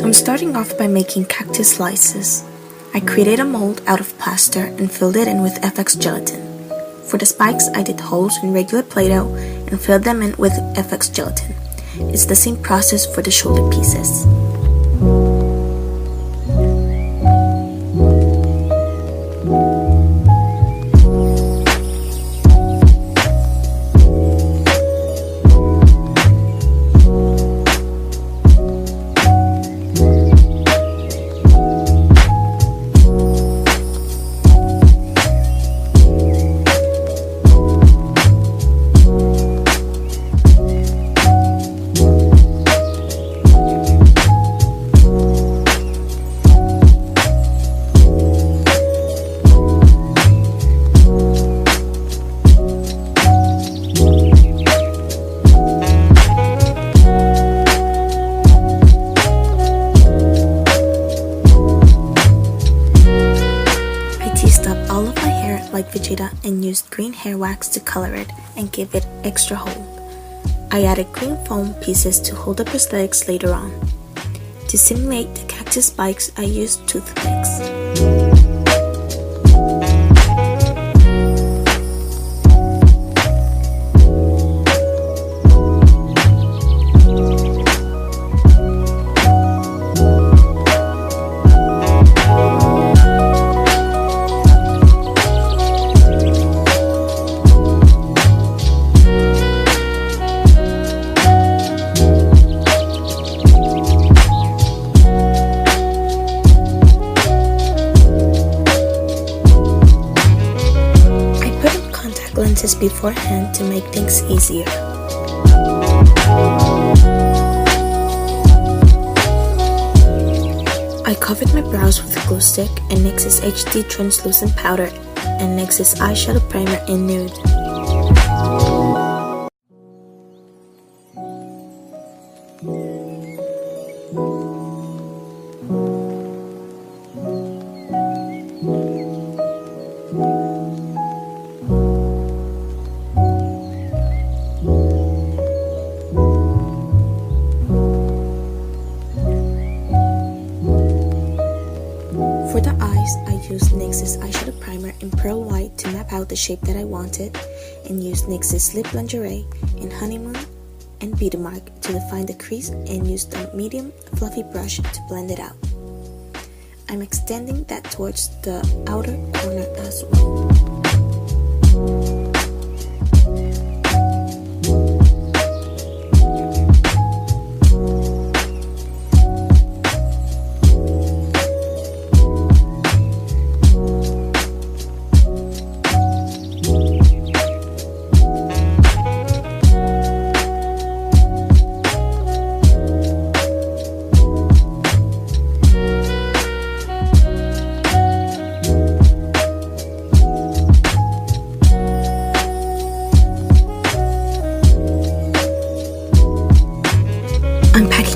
I'm starting off by making cactus slices. I created a mold out of plaster and filled it in with FX gelatin. For the spikes, I did holes in regular Play-Doh and filled them in with FX gelatin. It's the same process for the shoulder pieces. And used green hair wax to color it and give it extra hold. I added green foam pieces to hold the prosthetics later on. To simulate the cactus spikes, I used toothpicks. Beforehand to make things easier. I covered my brows with a glue stick and NYX's HD translucent powder and NYX's eyeshadow primer in Nude. For the eyes, I used NYX's eyeshadow primer in Pearl White to map out the shape that I wanted, and used NYX's lip Lingerie in Honeymoon and Beauty Mark to define the crease, and used a medium fluffy brush to blend it out. I'm extending that towards the outer corner as well.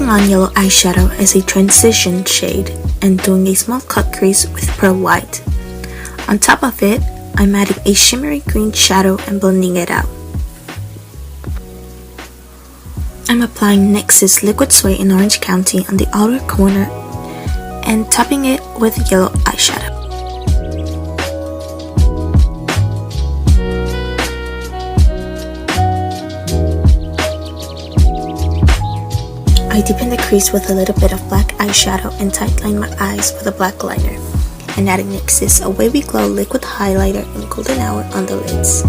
On yellow eyeshadow as a transition shade and doing a small cut crease with pearl white. On top of it, I'm adding a shimmery green shadow and blending it out. I'm applying NYX's liquid Suede in Orange County on the outer corner and topping it with yellow eyeshadow. I deepened the crease with a little bit of black eyeshadow and tightlined my eyes with a black liner, and adding NYX's A Wavy Glow liquid highlighter in Golden Hour on the lids.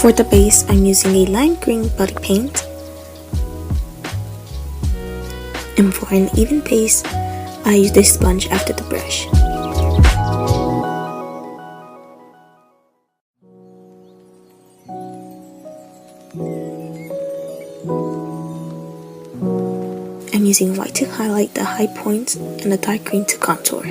For the base, I'm using a lime green body paint, and for an even base, I used a sponge after the brush. I'm using white to highlight the high points and a dark green to contour.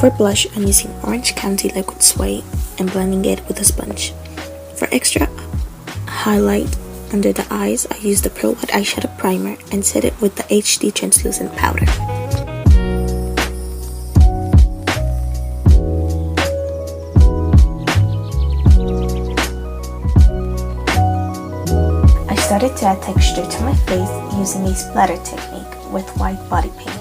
For blush, I'm using Orange County Liquid Suede and blending it with a sponge. For extra highlight under the eyes, I use the Pearl White Eyeshadow Primer and set it with the HD Translucent Powder. I started to add texture to my face using a splatter technique with white body paint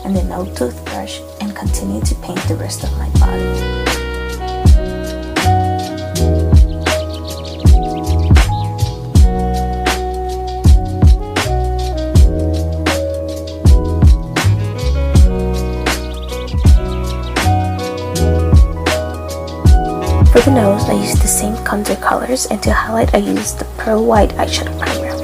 and the No toothbrush, and continue to paint the rest of my body. For the nose, I used the same contour colors, and to highlight I used the Pearl White Eyeshadow Primer.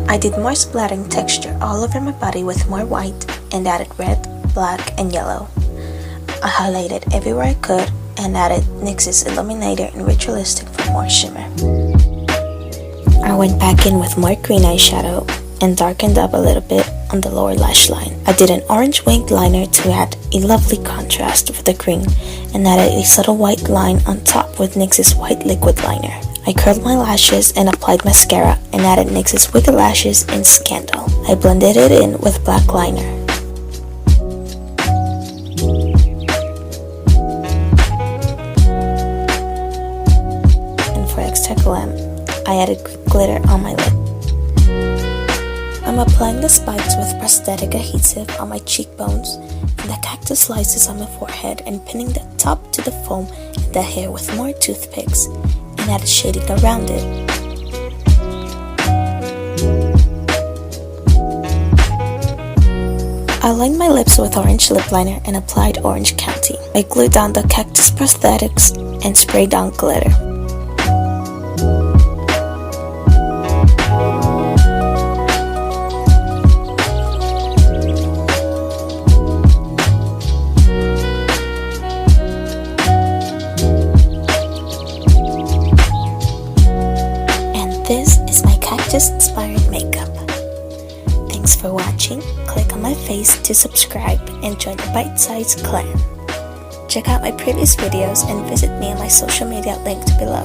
I did more splattering texture all over my body with more white and added red, black, and yellow. I highlighted everywhere I could and added NYX's Illuminator and Ritualistic for more shimmer. I went back in with more green eyeshadow and darkened up a little bit on the lower lash line. I did an orange winged liner to add a lovely contrast with the green and added a subtle white line on top with NYX's white liquid liner. I curled my lashes and applied mascara and added NYX's Wicked Lashes in Scandal. I blended it in with black liner. And for extra glam, I added glitter on my lip. I'm applying the spikes with prosthetic adhesive on my cheekbones and the cactus slices on my forehead and pinning the top to the foam and the hair with more toothpicks and added shading around it. I lined my lips with orange lip liner and applied Orange County. I glued down the Cactus prosthetics and sprayed on glitter. This is my cactus inspired makeup. Thanks for watching. Click on my face to subscribe and join the bite-sized clan. Check out my previous videos and visit me on my social media linked below,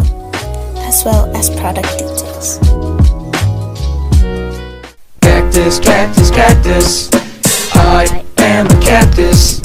as well as product details. Cactus, cactus, cactus. I am a cactus.